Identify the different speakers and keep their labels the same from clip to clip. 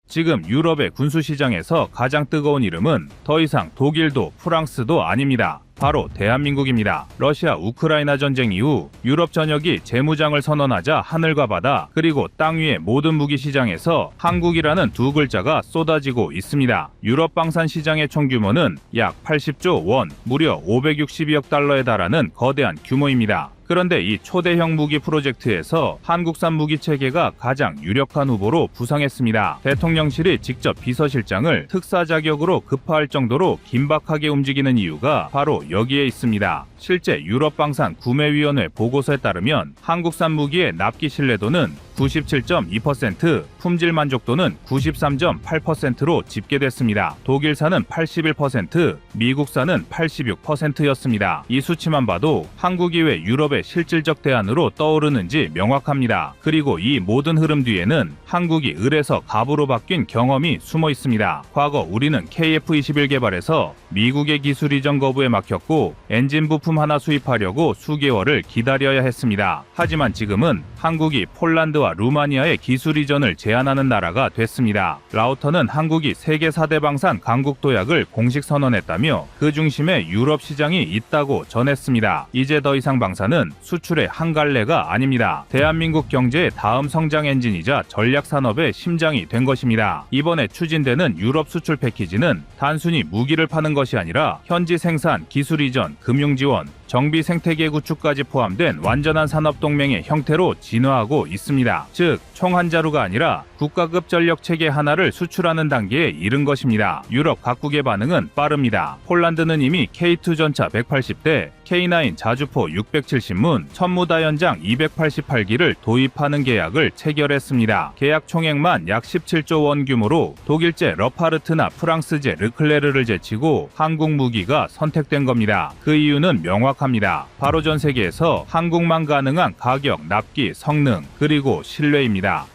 Speaker 1: 지금 유럽의 군수시장에서 가장 뜨거운 이름은 더 이상 독일도 프랑스도 아닙니다. 바로 대한민국입니다. 러시아 우크라이나 전쟁 이후 유럽 전역이 재무장을 선언하자 하늘과 바다 그리고 땅 위의 모든 무기 시장에서 한국이라는 두 글자가 쏟아지고 있습니다. 유럽 방산 시장의 총 규모는 약 80조 원, 무려 562억 달러에 달하는 거대한 규모입니다. 그런데 이 초대형 무기 프로젝트에서 한국산 무기 체계가 가장 유력한 후보로 부상했습니다. 대통령실이 직접 비서실장을 특사 자격으로 급파할 정도로 긴박하게 움직이는 이유가 바로 여기에 있습니다. 실제 유럽방산 구매위원회 보고서에 따르면 한국산 무기의 납기 신뢰도는 97.2%, 품질 만족도는 93.8%로 집계됐습니다. 독일산은 81%, 미국산은 86%였습니다. 이 수치만 봐도 한국이 왜 유럽의 실질적 대안으로 떠오르는지 명확합니다. 그리고 이 모든 흐름 뒤에는 한국이 을에서 갑으로 바뀐 경험이 숨어 있습니다. 과거 우리는 KF-21 개발에서 미국의 기술 이전 거부에 막혔고 엔진 부품 하나 수입하려고 수개월을 기다려야 했습니다. 하지만 지금은 한국이 폴란드와 루마니아의 기술 이전을 제한하는 나라가 됐습니다. 라우터는 한국이 세계 4대 방산 강국 도약을 공식 선언했다며 그 중심에 유럽 시장이 있다고 전했습니다. 이제 더 이상 방산은 수출의 한 갈래가 아닙니다. 대한민국 경제의 다음 성장 엔진이자 전략 산업의 심장이 된 것입니다. 이번에 추진되는 유럽 수출 패키지는 단순히 무기를 파는 것이 아니라 현지 생산, 기술 이전, 금융 지원, 정비 생태계 구축까지 포함된 완전한 산업동맹의 형태로 진화하고 있습니다. 즉, 총 한 자루가 아니라 국가급 전력 체계 하나를 수출하는 단계에 이른 것입니다. 유럽 각국의 반응은 빠릅니다. 폴란드는 이미 K2 전차 180대, K9 자주포 670문, 천무다연장 288기를 도입하는 계약을 체결했습니다. 계약 총액만 약 17조 원 규모로 독일제 러파르트나 프랑스제 르클레르를 제치고 한국 무기가 선택된 겁니다. 그 이유는 명확합니다. 바로 전 세계에서 한국만 가능한 가격, 납기, 성능, 그리고 신뢰입니다.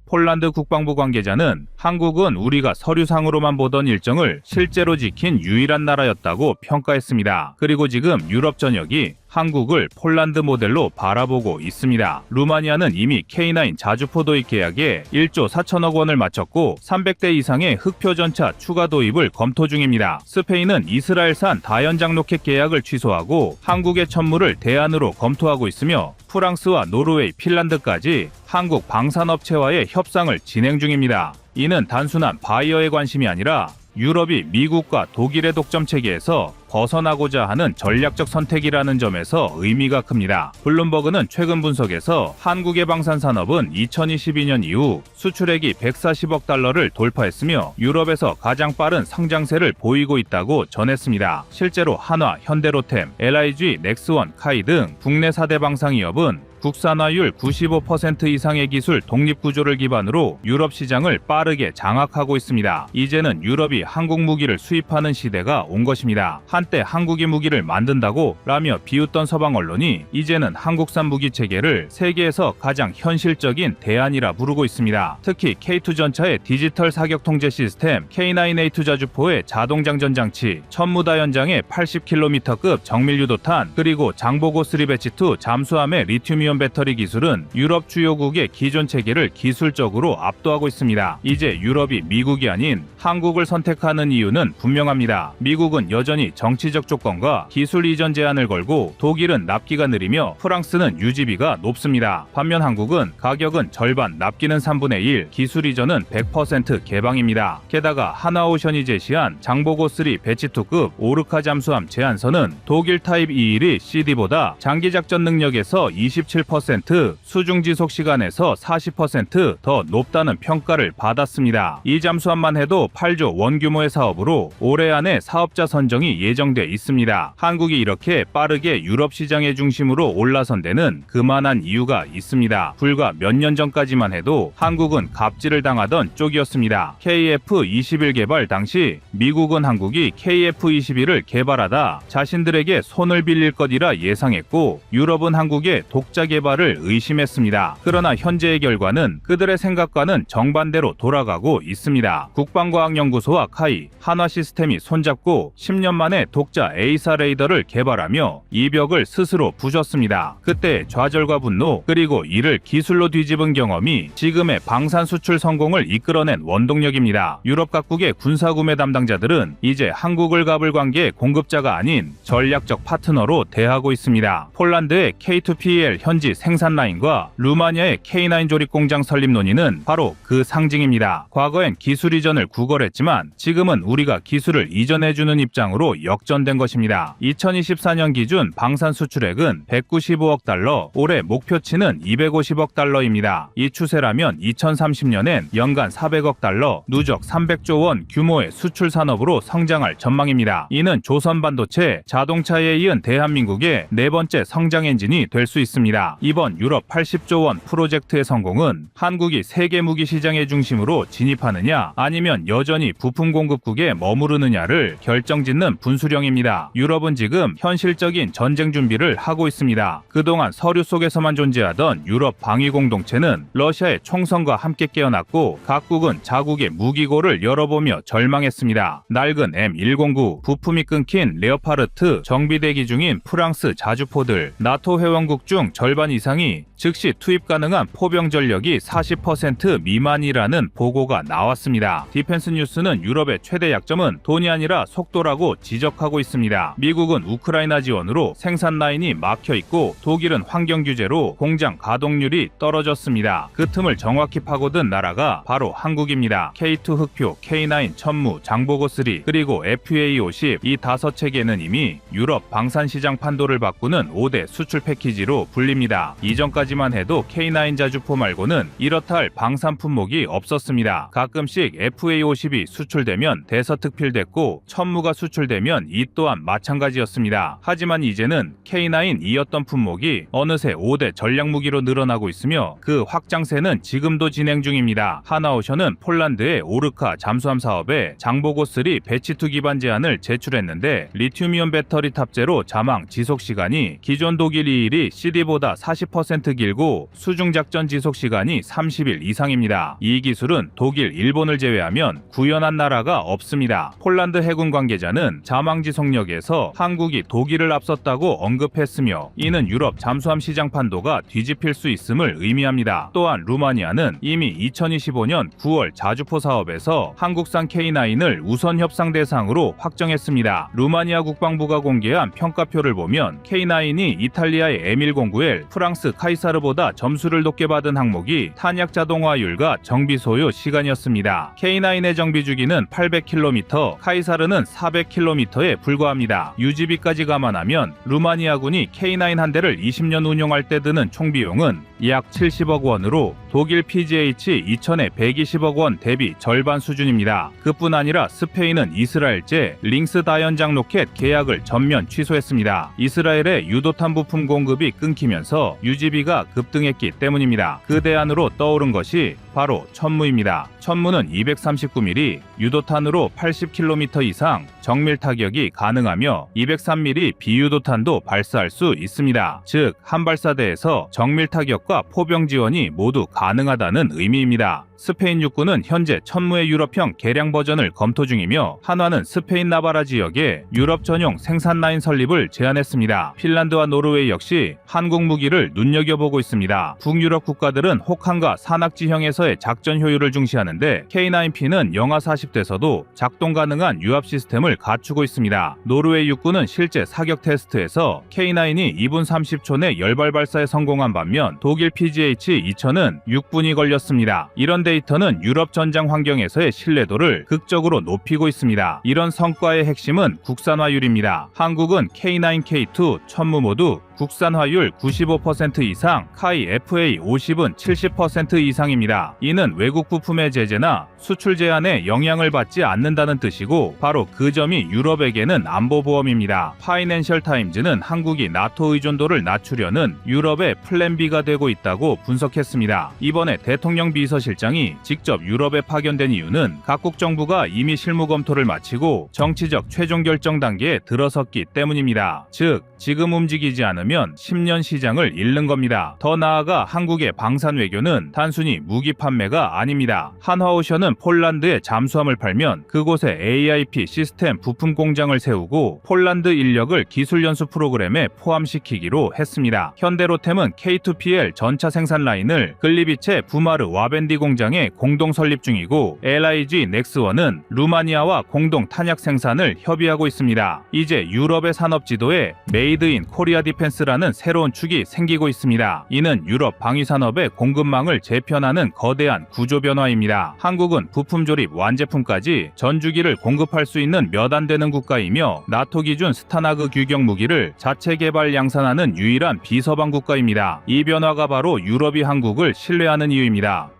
Speaker 1: 폴란드 국방부 관계자는 한국은 우리가 서류상으로만 보던 일정을 실제로 지킨 유일한 나라였다고 평가했습니다. 그리고 지금 유럽 전역이 한국을 폴란드 모델로 바라보고 있습니다. 루마니아는 이미 K9 자주포 도입 계약에 1조 4천억 원을 마쳤고 300대 이상의 흑표 전차 추가 도입을 검토 중입니다. 스페인은 이스라엘산 다연장 로켓 계약을 취소하고 한국의 천무를 대안으로 검토하고 있으며 프랑스와 노르웨이, 핀란드까지 한국 방산업체와의 협상을 진행 중입니다. 이는 단순한 바이어의 관심이 아니라 유럽이 미국과 독일의 독점 체계에서 벗어나고자 하는 전략적 선택이라는 점에서 의미가 큽니다. 블룸버그는 최근 분석에서 한국의 방산산업은 2022년 이후 수출액이 140억 달러를 돌파했으며 유럽에서 가장 빠른 성장세를 보이고 있다고 전했습니다. 실제로 한화, 현대로템, LIG, 넥스원, 카이 등 국내 4대 방산기업은 국산화율 95% 이상의 기술 독립구조를 기반으로 유럽 시장을 빠르게 장악하고 있습니다. 이제는 유럽이 한국 무기를 수입하는 시대가 온 것입니다. 한때 한국이 무기를 만든다고 라며 비웃던 서방 언론이 이제는 한국산 무기 체계를 세계에서 가장 현실적인 대안이라 부르고 있습니다. 특히 K2 전차의 디지털 사격 통제 시스템, K9A2 자주포의 자동장전 장치, 천무다연장의 80km급 정밀유도탄, 그리고 장보고3 배치2 잠수함의 리튬이온 배터리 기술은 유럽 주요국의 기존 체계를 기술적으로 압도하고 있습니다. 이제 유럽이 미국이 아닌 한국을 선택하는 이유는 분명합니다. 미국은 여전히 정치적 조건과 기술 이전 제한을 걸고 독일은 납기가 느리며 프랑스는 유지비가 높습니다. 반면 한국은 가격은 절반, 납기는 3분의 1, 기술 이전은 100% 개방입니다. 게다가 하나오션이 제시한 장보고3 배치2급 오르카 잠수함 제한선은 독일 타입 21이 CD보다 장기작전 능력에서 27%, 수중 지속 시간에서 40% 더 높다는 평가를 받았습니다. 이 잠수함만 해도 8조 원 규모의 사업으로 올해 안에 사업자 선정이 예정돼 있습니다. 한국이 이렇게 빠르게 유럽 시장의 중심으로 올라선 데는 그만한 이유가 있습니다. 불과 몇 년 전까지만 해도 한국은 갑질을 당하던 쪽이었습니다. KF-21 개발 당시 미국은 한국이 KF-21을 개발하다 자신들에게 손을 빌릴 것이라 예상했고 유럽은 한국의 독자 개발을 의심했습니다. 그러나 현재의 결과는 그들의 생각과는 정반대로 돌아가고 있습니다. 국방과학연구소와 카이, 한화시스템이 손잡고 10년 만에 독자 에이사 레이더를 개발하며 이 벽을 스스로 부셨습니다. 그때 좌절과 분노 그리고 이를 기술로 뒤집은 경험이 지금의 방산 수출 성공을 이끌어낸 원동력입니다. 유럽 각국의 군사구매 담당자들은 이제 한국을 갑을 관계의 공급자가 아닌 전략적 파트너로 대하고 있습니다. 폴란드의 K2PL 현지 생산 라인과 루마니아의 K9 조립 공장 설립 논의는 바로 그 상징입니다. 과거엔 기술 이전을 구걸했지만 지금은 우리가 기술을 이전해주는 입장으로 역전된 것입니다. 2024년 기준 방산 수출액은 195억 달러, 올해 목표치는 250억 달러입니다. 이 추세라면 2030년엔 연간 400억 달러, 누적 300조 원 규모의 수출 산업으로 성장할 전망입니다. 이는 조선 반도체, 자동차에 이은 대한민국의 네 번째 성장 엔진이 될 수 있습니다. 이번 유럽 80조 원 프로젝트의 성공은 한국이 세계 무기 시장의 중심으로 진입하느냐 아니면 여전히 부품 공급국에 머무르느냐를 결정짓는 분수령입니다. 유럽은 지금 현실적인 전쟁 준비를 하고 있습니다. 그동안 서류 속에서만 존재하던 유럽 방위 공동체는 러시아의 총선과 함께 깨어났고 각국은 자국의 무기고를 열어보며 절망했습니다. 낡은 M109, 부품이 끊긴 레오파르트, 정비 대기 중인 프랑스 자주포들, 나토 회원국 중 절반 이상이 즉시 투입 가능한 포병 전력이 40% 미만이라는 보고가 나왔습니다. 디펜스 뉴스는 유럽의 최대 약점은 돈이 아니라 속도라고 지적하고 있습니다. 미국은 우크라이나 지원으로 생산 라인이 막혀 있고 독일은 환경 규제로 공장 가동률이 떨어졌습니다. 그 틈을 정확히 파고든 나라가 바로 한국입니다. K2 흑표, K9 천무, 장보고 3 그리고 FA50 이 5체계는 이미 유럽 방산시장 판도를 바꾸는 5대 수출 패키지로 불립니다. 이전까지만 해도 K9 자주포 말고는 이렇다 할 방산 품목이 없었습니다. 가끔씩 FA50이 수출되면 대서특필됐고 천무가 수출되면 이 또한 마찬가지였습니다. 하지만 이제는 K9이었던 품목이 어느새 5대 전략무기로 늘어나고 있으며 그 확장세는 지금도 진행 중입니다. 하나오션은 폴란드의 오르카 잠수함 사업에 장보고 3 배치2 기반 제안을 제출했는데 리튬이온 배터리 탑재로 자망 지속시간이 기존 독일 2일이 CD보다 40% 길고 수중작전 지속시간이 30일 이상입니다. 이 기술은 독일, 일본을 제외하면 구현한 나라가 없습니다. 폴란드 해군 관계자는 자망 지속력에서 한국이 독일을 앞섰다고 언급했으며 이는 유럽 잠수함 시장 판도가 뒤집힐 수 있음을 의미합니다. 또한 루마니아는 이미 2025년 9월 자주포 사업에서 한국산 K9을 우선 협상 대상으로 확정했습니다. 루마니아 국방부가 공개한 평가표를 보면 K9이 이탈리아의 M109L, 프랑스 카이사르보다 점수를 높게 받은 항목이 탄약 자동화율과 정비 소요 시간이었습니다. K9의 정비 주기는 800km, 카이사르는 400km에 불과합니다. 유지비까지 감안하면 루마니아군이 K9 한 대를 20년 운용할 때 드는 총 비용은 약 70억 원으로 독일 PGH 2000에 120억 원 대비 절반 수준입니다. 그뿐 아니라 스페인은 이스라엘제 링스 다연장 로켓 계약을 전면 취소했습니다. 이스라엘의 유도탄 부품 공급이 끊기면서 유지비가 급등했기 때문입니다. 그 대안으로 떠오른 것이 바로 천무입니다. 천무는 239mm, 유도탄으로 80km 이상 정밀 타격이 가능하며 203mm 비유도탄도 발사할 수 있습니다. 즉, 한 발사대에서 정밀 타격과 포병 지원이 모두 가능하다는 의미입니다. 스페인 육군은 현재 천무의 유럽형 개량 버전을 검토 중이며 한화는 스페인 나바라 지역에 유럽 전용 생산 라인 설립을 제안했습니다. 핀란드와 노르웨이 역시 한국 무기를 눈여겨보고 있습니다. 북유럽 국가들은 혹한과 산악지형에서의 작전 효율을 중시하는데 K9P는 영하 40도에서도 작동 가능한 유압 시스템을 갖추고 있습니다. 노르웨이 육군은 실제 사격 테스트에서 K9이 2분 30초 내 열발 발사에 성공한 반면 독일 PGH-2000은 6분이 걸렸습니다. 이런 데이터는 유럽 전장 환경에서의 신뢰도를 극적으로 높이고 있습니다. 이런 성과의 핵심은 국산화율입니다. 한국은 K9, K2, 천무 모두 국산화율 95% 이상, 카이 FA50은 70% 이상입니다. 이는 외국 부품의 제재나 수출 제한에 영향을 받지 않는다는 뜻이고 바로 그 점이 유럽에게는 안보보험입니다. 파이낸셜 타임즈는 한국이 나토 의존도를 낮추려는 유럽의 플랜 B가 되고 있다고 분석했습니다. 이번에 대통령 비서실장이 직접 유럽에 파견된 이유는 각국 정부가 이미 실무 검토를 마치고 정치적 최종 결정 단계에 들어섰기 때문입니다. 즉, 지금 움직이지 않으면 10년 시장을 잃는 겁니다. 더 나아가 한국의 방산 외교는 단순히 무기 판매가 아닙니다. 한화오션은 폴란드에 잠수함을 팔면 그곳에 AIP 시스템 부품 공장을 세우고 폴란드 인력을 기술 연수 프로그램에 포함시키기로 했습니다. 현대로템은 K2PL 전차 생산 라인을 글리비체 부마르 와벤디 공장에 공동 설립 중이고 LIG 넥스원은 루마니아와 공동 탄약 생산을 협의하고 있습니다. 이제 유럽의 산업 지도에 메이드 인 코리아 디펜스라는 새로운 축이 생기고 있습니다. 이는 유럽 방위 산업의 공급망을 재편하는 거대한 구조 변화입니다. 한국은 부품 조립 완제품까지 전주기를 공급할 수 있는 몇 안 되는 국가이며 나토 기준 스타나그 규격 무기를 자체 개발 양산하는 유일한 비서방 국가입니다. 이 변화가 바로 유럽이 한국을 신뢰하는 이유입니다.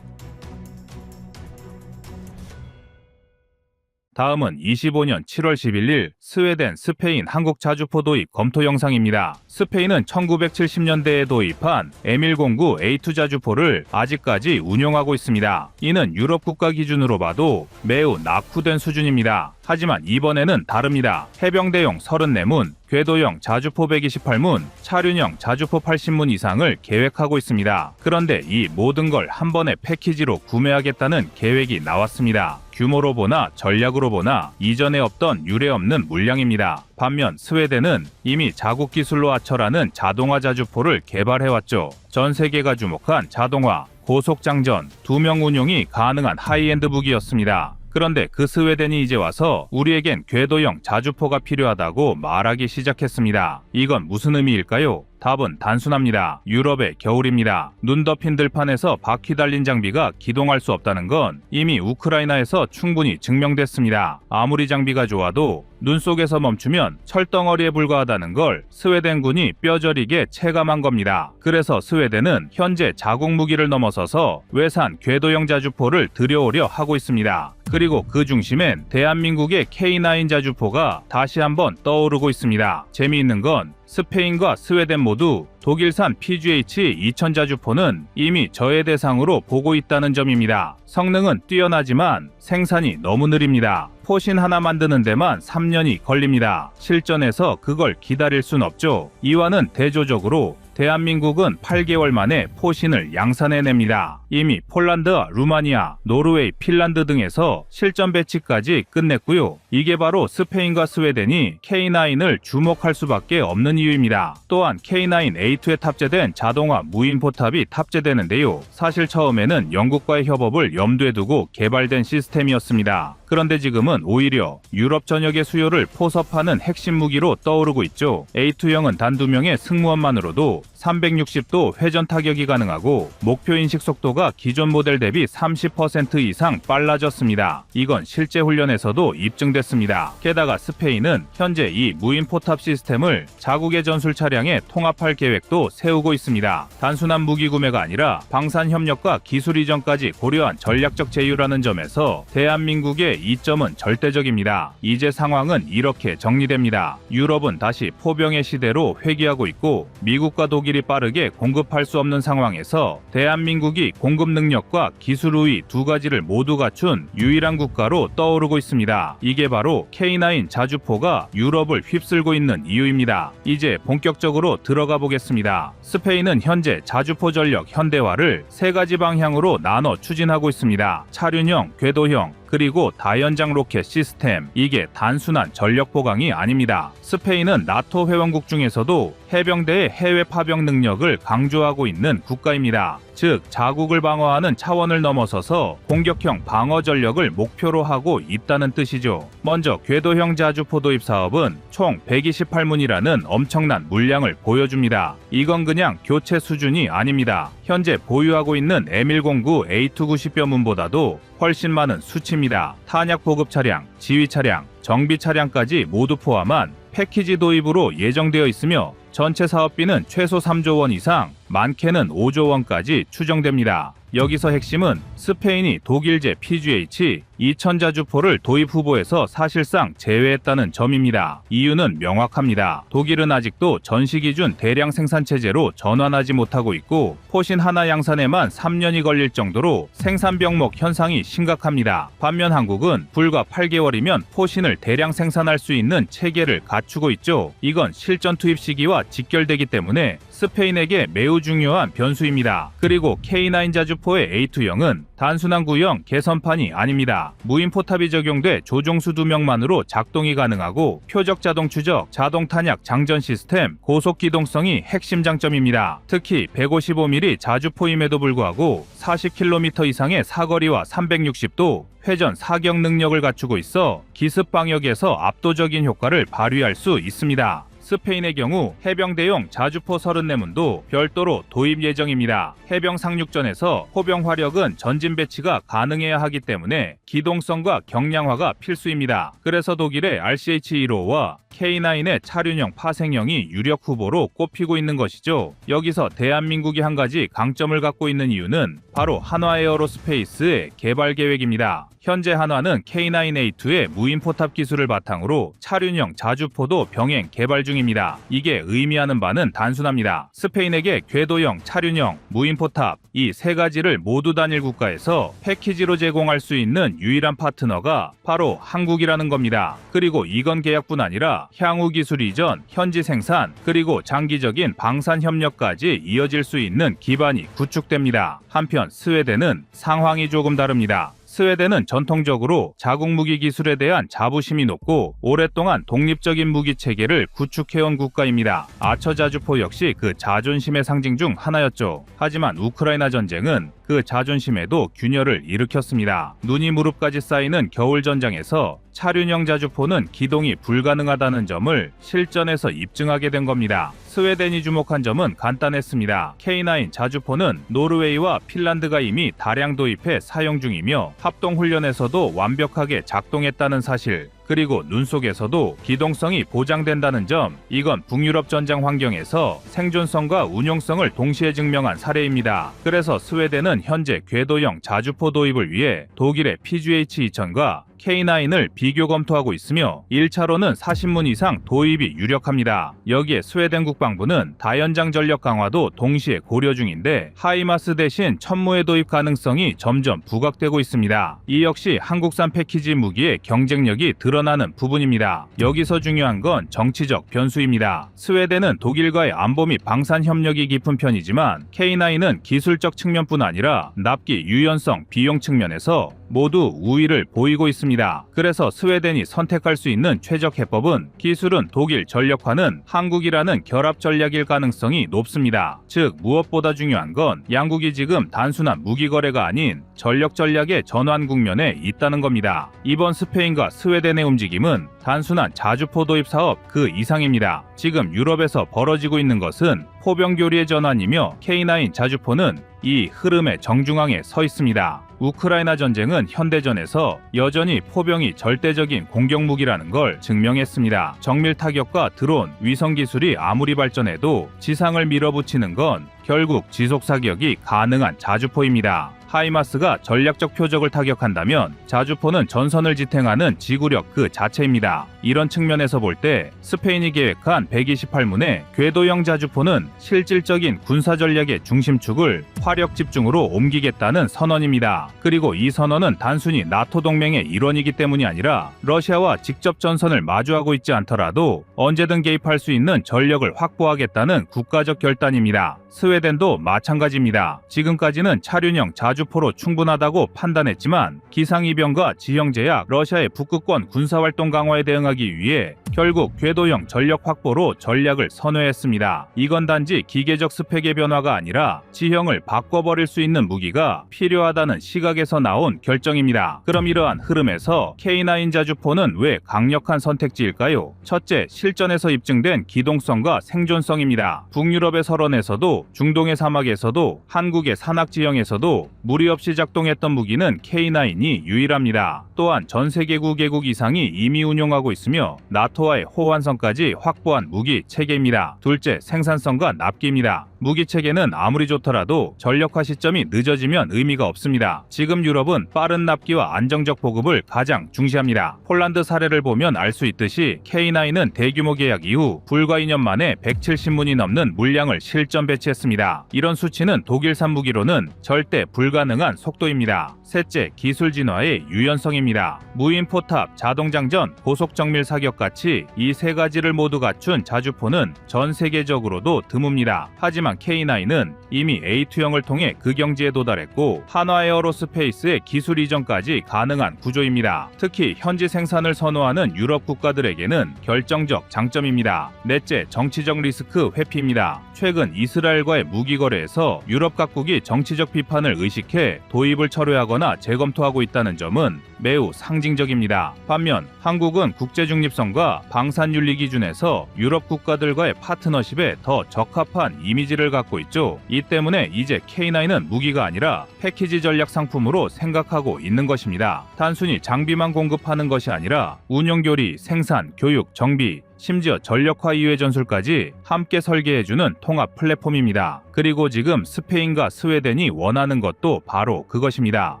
Speaker 1: 다음은 25년 7월 11일 스웨덴, 스페인 한국 자주포 도입 검토 영상입니다. 스페인은 1970년대에 도입한 M109A2 자주포를 아직까지 운용하고 있습니다. 이는 유럽 국가 기준으로 봐도 매우 낙후된 수준입니다. 하지만 이번에는 다릅니다. 해병대용 34문, 궤도형 자주포 128문, 차륜형 자주포 80문 이상을 계획하고 있습니다. 그런데 이 모든 걸 한 번에 패키지로 구매하겠다는 계획이 나왔습니다. 규모로 보나 전략으로 보나 이전에 없던 유례없는 물량입니다. 반면 스웨덴은 이미 자국 기술로 아처라는 자동화 자주포를 개발해왔죠. 전 세계가 주목한 자동화, 고속장전, 2명 운용이 가능한 하이엔드 무기였습니다. 그런데 그 스웨덴이 이제 와서 우리에겐 궤도형 자주포가 필요하다고 말하기 시작했습니다. 이건 무슨 의미일까요? 답은 단순합니다. 유럽의 겨울입니다. 눈 덮인 들판에서 바퀴 달린 장비가 기동할 수 없다는 건 이미 우크라이나에서 충분히 증명됐습니다. 아무리 장비가 좋아도 눈 속에서 멈추면 철덩어리에 불과하다는 걸 스웨덴군이 뼈저리게 체감한 겁니다. 그래서 스웨덴은 현재 자국 무기를 넘어서서 외산 궤도형 자주포를 들여오려 하고 있습니다. 그리고 그 중심엔 대한민국의 K9 자주포가 다시 한번 떠오르고 있습니다. 재미있는 건 스페인과 스웨덴 모두 독일산 PGH-2000 자주포는 이미 저해 대상으로 보고 있다는 점입니다. 성능은 뛰어나지만 생산이 너무 느립니다. 포신 하나 만드는 데만 3년이 걸립니다. 실전에서 그걸 기다릴 순 없죠. 이와는 대조적으로 대한민국은 8개월 만에 포신을 양산해냅니다. 이미 폴란드와 루마니아, 노르웨이, 핀란드 등에서 실전 배치까지 끝냈고요. 이게 바로 스페인과 스웨덴이 K9을 주목할 수밖에 없는 이유입니다. 또한 K9A2에 탑재된 자동화 무인 포탑이 탑재되는데요. 사실 처음에는 영국과의 협업을 염두에 두고 개발된 시스템이었습니다. 그런데 지금은 오히려 유럽 전역의 수요를 포섭하는 핵심 무기로 떠오르고 있죠. A2형은 단 2명의 승무원만으로도 360도 회전 타격이 가능하고 목표 인식 속도가 기존 모델 대비 30% 이상 빨라졌습니다. 이건 실제 훈련에서도 입증됐습니다. 게다가 스페인은 현재 이 무인 포탑 시스템을 자국의 전술 차량에 통합할 계획도 세우고 있습니다. 단순한 무기 구매가 아니라 방산 협력과 기술 이전까지 고려한 전략적 제휴라는 점에서 대한민국의 이점은 절대적입니다. 이제 상황은 이렇게 정리됩니다. 유럽은 다시 포병의 시대로 회귀하고 있고 미국과 독일이 빠르게 공급할 수 없는 상황에서 대한민국이 공급 능력과 기술 우위 두 가지를 모두 갖춘 유일한 국가로 떠오르고 있습니다. 이게 바로 K9 자주포가 유럽을 휩쓸고 있는 이유입니다. 이제 본격적으로 들어가 보겠습니다. 스페인은 현재 자주포 전력 현대화를 세 가지 방향으로 나눠 추진하고 있습니다. 차륜형, 궤도형, 그리고 다연장 로켓 시스템. 이게 단순한 전력 보강이 아닙니다. 스페인은 나토 회원국 중에서도 해병대의 해외 파병 능력을 강조하고 있는 국가입니다. 즉 자국을 방어하는 차원을 넘어서서 공격형 방어 전력을 목표로 하고 있다는 뜻이죠. 먼저 궤도형 자주포 도입 사업은 총 128문이라는 엄청난 물량을 보여줍니다. 이건 그냥 교체 수준이 아닙니다. 현재 보유하고 있는 M109A2 90여 문보다도 훨씬 많은 수치입니다. 탄약 보급 차량, 지휘 차량, 정비 차량까지 모두 포함한 패키지 도입으로 예정되어 있으며 전체 사업비는 최소 3조 원 이상, 많게는 5조 원까지 추정됩니다. 여기서 핵심은 스페인이 독일제 PGH-2000 자주포를 도입 후보에서 사실상 제외했다는 점입니다. 이유는 명확합니다. 독일은 아직도 전시 기준 대량 생산 체제로 전환하지 못하고 있고 포신 하나 양산에만 3년이 걸릴 정도로 생산 병목 현상이 심각합니다. 반면 한국은 불과 8개월이면 포신을 대량 생산할 수 있는 체계를 갖추고 있죠. 이건 실전 투입 시기와 직결되기 때문에 스페인에게 매우 중요한 변수입니다. 그리고 K9 자주포의 A2형은 단순한 구형 개선판이 아닙니다. 무인 포탑이 적용돼 조종수 2명만으로 작동이 가능하고 표적 자동 추적, 자동 탄약 장전 시스템, 고속 기동성이 핵심 장점입니다. 특히 155mm 자주포임에도 불구하고 40km 이상의 사거리와 360도 회전 사격 능력을 갖추고 있어 기습 방역에서 압도적인 효과를 발휘할 수 있습니다. 스페인의 경우 해병대용 자주포 34문도 별도로 도입 예정입니다. 해병 상륙전에서 포병 화력은 전진 배치가 가능해야 하기 때문에 기동성과 경량화가 필수입니다. 그래서 독일의 RCH-155와 K9의 차륜형 파생형이 유력 후보로 꼽히고 있는 것이죠. 여기서 대한민국이 한 가지 강점을 갖고 있는 이유는 바로 한화에어로스페이스의 개발 계획입니다. 현재 한화는 K9A2의 무인 포탑 기술을 바탕으로 차륜형 자주포도 병행 개발 중입니다. 이게 의미하는 바는 단순합니다. 스페인에게 궤도형, 차륜형, 무인 포탑 이 세 가지를 모두 단일 국가에서 패키지로 제공할 수 있는 유일한 파트너가 바로 한국이라는 겁니다. 그리고 이건 계약뿐 아니라 향후 기술 이전, 현지 생산, 그리고 장기적인 방산 협력까지 이어질 수 있는 기반이 구축됩니다. 한편 스웨덴은 상황이 조금 다릅니다. 스웨덴은 전통적으로 자국 무기 기술에 대한 자부심이 높고 오랫동안 독립적인 무기 체계를 구축해온 국가입니다. 아처 자주포 역시 그 자존심의 상징 중 하나였죠. 하지만 우크라이나 전쟁은 그 자존심에도 균열을 일으켰습니다. 눈이 무릎까지 쌓이는 겨울 전장에서 차륜형 자주포는 기동이 불가능하다는 점을 실전에서 입증하게 된 겁니다. 스웨덴이 주목한 점은 간단했습니다. K9 자주포는 노르웨이와 핀란드가 이미 다량 도입해 사용 중이며 합동훈련에서도 완벽하게 작동했다는 사실, 그리고 눈 속에서도 기동성이 보장된다는 점, 이건 북유럽 전장 환경에서 생존성과 운용성을 동시에 증명한 사례입니다. 그래서 스웨덴은 현재 궤도형 자주포 도입을 위해 독일의 PGH-2000과 K9을 비교 검토하고 있으며 1차로는 40문 이상 도입이 유력합니다. 여기에 스웨덴 국방부는 다연장 전력 강화도 동시에 고려 중인데 하이마스 대신 천무의 도입 가능성이 점점 부각되고 있습니다. 이 역시 한국산 패키지 무기의 경쟁력이 드러나는 부분입니다. 여기서 중요한 건 정치적 변수입니다. 스웨덴은 독일과의 안보 및 방산 협력이 깊은 편이지만 K9은 기술적 측면뿐 아니라 납기, 유연성, 비용 측면에서 모두 우위를 보이고 있습니다. 그래서 스웨덴이 선택할 수 있는 최적 해법은 기술은 독일, 전력화는 한국이라는 결합 전략일 가능성이 높습니다. 즉 무엇보다 중요한 건 양국이 지금 단순한 무기 거래가 아닌 전력 전략의 전환 국면에 있다는 겁니다. 이번 스페인과 스웨덴의 움직임은 단순한 자주포 도입 사업 그 이상입니다. 지금 유럽에서 벌어지고 있는 것은 포병 교리의 전환이며 K9 자주포는 이 흐름의 정중앙에 서 있습니다. 우크라이나 전쟁은 현대전에서 여전히 포병이 절대적인 공격무기라는 걸 증명했습니다. 정밀 타격과 드론, 위성 기술이 아무리 발전해도 지상을 밀어붙이는 건 결국 지속 사격이 가능한 자주포입니다. 하이마스가 전략적 표적을 타격한다면 자주포는 전선을 지탱하는 지구력 그 자체입니다. 이런 측면에서 볼 때 스페인이 계획한 128문의 궤도형 자주포는 실질적인 군사 전략의 중심축을 화력 집중으로 옮기겠다는 선언입니다. 그리고 이 선언은 단순히 나토 동맹의 일원이기 때문이 아니라 러시아와 직접 전선을 마주하고 있지 않더라도 언제든 개입할 수 있는 전력을 확보하겠다는 국가적 결단입니다. 스웨덴도 마찬가지입니다. 지금까지는 차륜형 자주포로 충분하다고 판단했지만 기상이변과 지형제약, 러시아의 북극권 군사활동 강화에 대응하기 위해 결국 궤도형 전력 확보로 전략을 선회했습니다. 이건 단지 기계적 스펙의 변화가 아니라 지형을 바꿔버릴 수 있는 무기가 필요하다는 시각에서 나온 결정입니다. 그럼 이러한 흐름에서 K9 자주포는 왜 강력한 선택지일까요? 첫째, 실전에서 입증된 기동성과 생존성입니다. 북유럽의 설원에서도 중동의 사막에서도 한국의 산악 지형에서도 무리 없이 작동했던 무기는 K9이 유일합니다. 또한 전 세계 9개국 이상이 이미 운용하고 있으며 나토와의 호환성까지 확보한 무기 체계입니다. 둘째, 생산성과 납기입니다. 무기 체계는 아무리 좋더라도 전력화 시점이 늦어지면 의미가 없습니다. 지금 유럽은 빠른 납기와 안정적 보급을 가장 중시합니다. 폴란드 사례를 보면 알 수 있듯이 K9은 대규모 계약 이후 불과 2년 만에 170문이 넘는 물량을 실전 배치했습니다. 이런 수치는 독일산 무기로는 절대 불가능한 속도입니다. 셋째, 기술 진화의 유연성입니다. 무인 포탑, 자동장전, 고속 정밀 사격같이 이 세 가지를 모두 갖춘 자주포는 전 세계적으로도 드뭅니다. 하지만 K9은 이미 A2형을 통해 그 경지에 도달했고 한화 에어로스페이스의 기술 이전까지 가능한 구조입니다. 특히 현지 생산을 선호하는 유럽 국가들에게는 결정적 장점입니다. 넷째, 정치적 리스크 회피입니다. 최근 이스라엘과의 무기 거래에서 유럽 각국이 정치적 비판을 의식해 도입을 철회하거나 재검토하고 있다는 점은 매우 상징적입니다. 반면 한국은 국제 중립성과 방산윤리 기준에서 유럽 국가들과의 파트너십에 더 적합한 이미지를 갖고 있죠. 이 때문에 이제 K9은 무기가 아니라 패키지 전략 상품으로 생각하고 있는 것입니다. 단순히 장비만 공급하는 것이 아니라 운용 교리, 생산, 교육, 정비, 심지어 전력화 이외 전술까지 함께 설계해주는 통합 플랫폼입니다. 그리고 지금 스페인과 스웨덴이 원하는 것도 바로 그것입니다.